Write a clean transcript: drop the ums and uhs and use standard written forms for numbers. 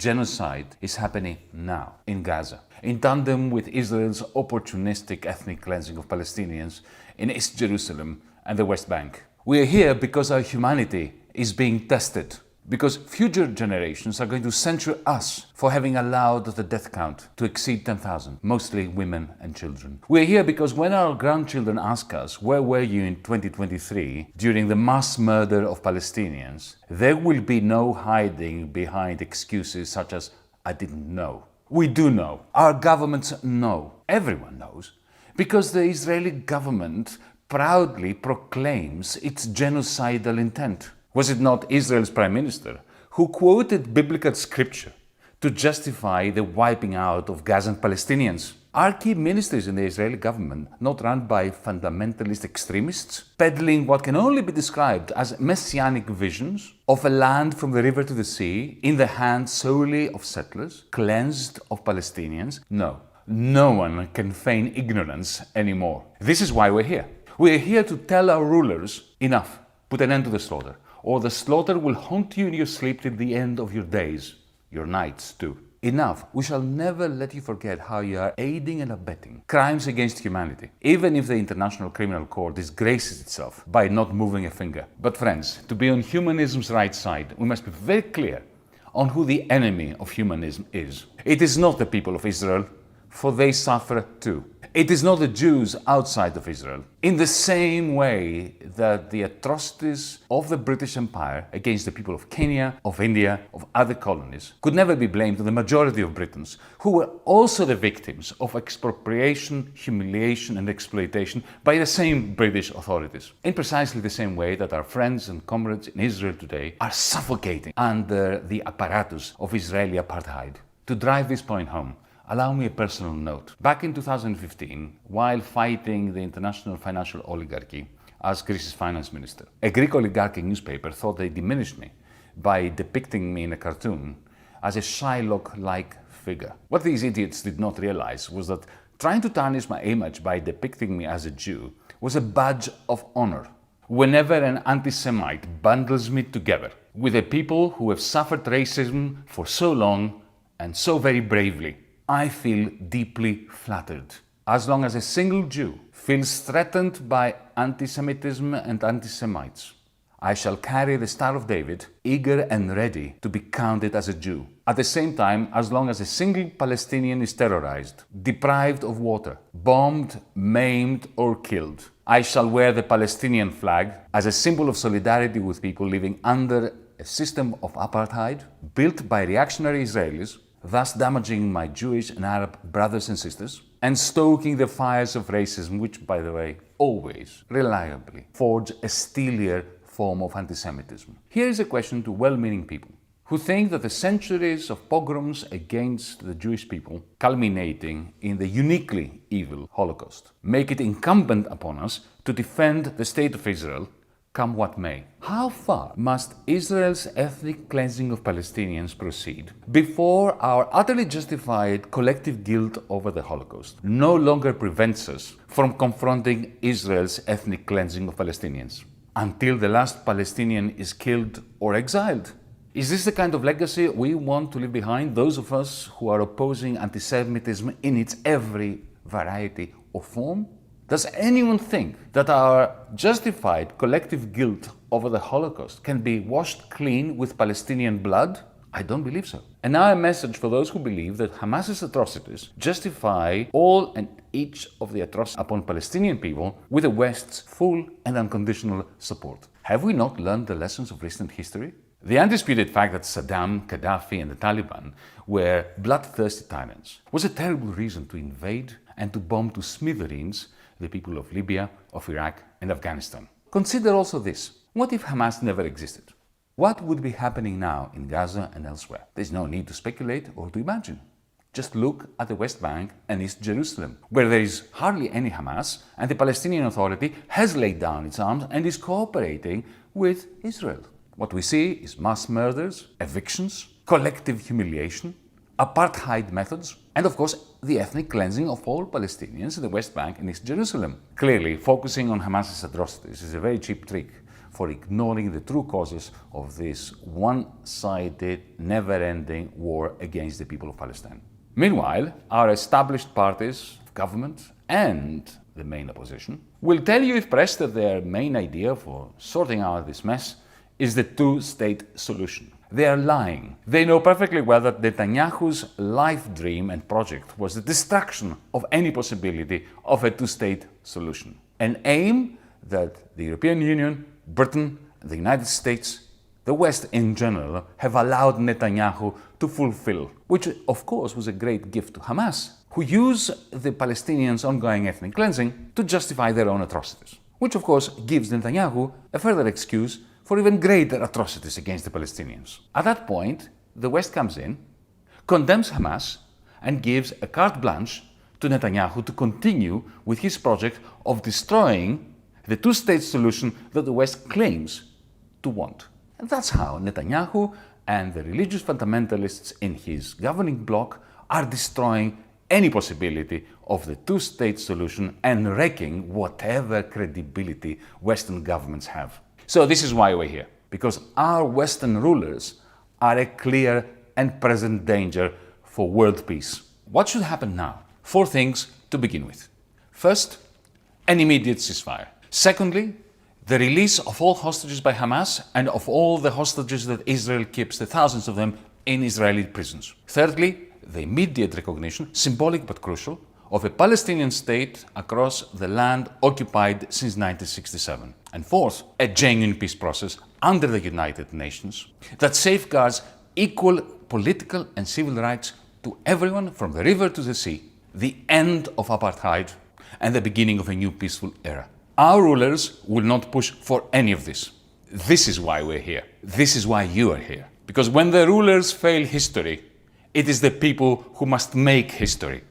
genocide is happening now in Gaza, in tandem with Israel's opportunistic ethnic cleansing of Palestinians in East Jerusalem and the West Bank. We are here because our humanity is being tested, because future generations are going to censure us for having allowed the death count to exceed 10,000, mostly women and children. We are here because when our grandchildren ask us, where were you in 2023 during the mass murder of Palestinians, there will be no hiding behind excuses such as, I didn't know. We do know. Our governments know. Everyone knows. Because the Israeli government proudly proclaims its genocidal intent. Was it not Israel's Prime Minister who quoted biblical scripture to justify the wiping out of Gazan Palestinians? Are key ministers in the Israeli government not run by fundamentalist extremists, peddling what can only be described as messianic visions of a land from the river to the sea in the hands solely of settlers, cleansed of Palestinians? No, no one can feign ignorance anymore. This is why we're here. We're here to tell our rulers, enough, put an end to the slaughter, or the slaughter will haunt you in your sleep till the end of your days, your nights too. Enough, we shall never let you forget how you are aiding and abetting crimes against humanity, even if the International Criminal Court disgraces itself by not moving a finger. But friends, to be on humanism's right side, we must be very clear on who the enemy of humanism is. It is not the people of Israel, for they suffer too. It is not the Jews outside of Israel. In the same way that the atrocities of the British Empire against the people of Kenya, of India, of other colonies could never be blamed on the majority of Britons, who were also the victims of expropriation, humiliation and exploitation by the same British authorities. In precisely the same way that our friends and comrades in Israel today are suffocating under the apparatus of Israeli apartheid. To drive this point home, allow me a personal note. Back in 2015, while fighting the international financial oligarchy as Greece's finance minister, a Greek oligarchic newspaper thought they diminished me by depicting me in a cartoon as a Shylock-like figure. What these idiots did not realize was that trying to tarnish my image by depicting me as a Jew was a badge of honor. Whenever an anti-Semite bundles me together with the people who have suffered racism for so long and so very bravely, I feel deeply flattered. As long as a single Jew feels threatened by anti-Semitism and anti-Semites, I shall carry the Star of David, eager and ready to be counted as a Jew. At the same time, as long as a single Palestinian is terrorized, deprived of water, bombed, maimed or killed, I shall wear the Palestinian flag as a symbol of solidarity with people living under a system of apartheid built by reactionary Israelis, thus damaging my Jewish and Arab brothers and sisters, and stoking the fires of racism, which, by the way, always, reliably, forge a steelier form of anti-Semitism. Here is a question to well-meaning people who think that the centuries of pogroms against the Jewish people, culminating in the uniquely evil Holocaust, make it incumbent upon us to defend the State of Israel, come what may. How far must Israel's ethnic cleansing of Palestinians proceed before our utterly justified collective guilt over the Holocaust no longer prevents us from confronting Israel's ethnic cleansing of Palestinians? Until the last Palestinian is killed or exiled? Is this the kind of legacy we want to leave behind, those of us who are opposing anti-Semitism in its every variety or form? Does anyone think that our justified collective guilt over the Holocaust can be washed clean with Palestinian blood? I don't believe so. And now a message for those who believe that Hamas's atrocities justify all and each of the atrocities upon Palestinian people with the West's full and unconditional support. Have we not learned the lessons of recent history? The undisputed fact that Saddam, Gaddafi and the Taliban were bloodthirsty tyrants was a terrible reason to invade and to bomb to smithereens the people of Libya, of Iraq and Afghanistan. Consider also this. What if Hamas never existed? What would be happening now in Gaza and elsewhere? There's no need to speculate or to imagine. Just look at the West Bank and East Jerusalem, where there is hardly any Hamas and the Palestinian Authority has laid down its arms and is cooperating with Israel. What we see is mass murders, evictions, collective humiliation, apartheid methods, and of course the ethnic cleansing of all Palestinians in the West Bank and East Jerusalem. Clearly, focusing on Hamas's atrocities is a very cheap trick for ignoring the true causes of this one-sided, never-ending war against the people of Palestine. Meanwhile, our established parties, government, and the main opposition will tell you, if pressed, that their main idea for sorting out this mess is the two-state solution. They are lying. They know perfectly well that Netanyahu's life dream and project was the destruction of any possibility of a two-state solution. An aim that the European Union, Britain, the United States, the West in general, have allowed Netanyahu to fulfill, which of course was a great gift to Hamas, who use the Palestinians' ongoing ethnic cleansing to justify their own atrocities, which of course gives Netanyahu a further excuse for even greater atrocities against the Palestinians. At that point, the West comes in, condemns Hamas, and gives a carte blanche to Netanyahu to continue with his project of destroying the two-state solution that the West claims to want. And that's how Netanyahu and the religious fundamentalists in his governing bloc are destroying any possibility of the two-state solution and wrecking whatever credibility Western governments have. So this is why we're here, because our Western rulers are a clear and present danger for world peace. What should happen now? 4 things to begin with. First, an immediate ceasefire. Secondly, the release of all hostages by Hamas and of all the hostages that Israel keeps, the thousands of them, in Israeli prisons. Thirdly, the immediate recognition, symbolic but crucial, of a Palestinian state across the land occupied since 1967. And fourth, a genuine peace process under the United Nations that safeguards equal political and civil rights to everyone from the river to the sea, the end of apartheid and the beginning of a new peaceful era. Our rulers will not push for any of this. This is why we're here. This is why you are here. Because when the rulers fail history, it is the people who must make history.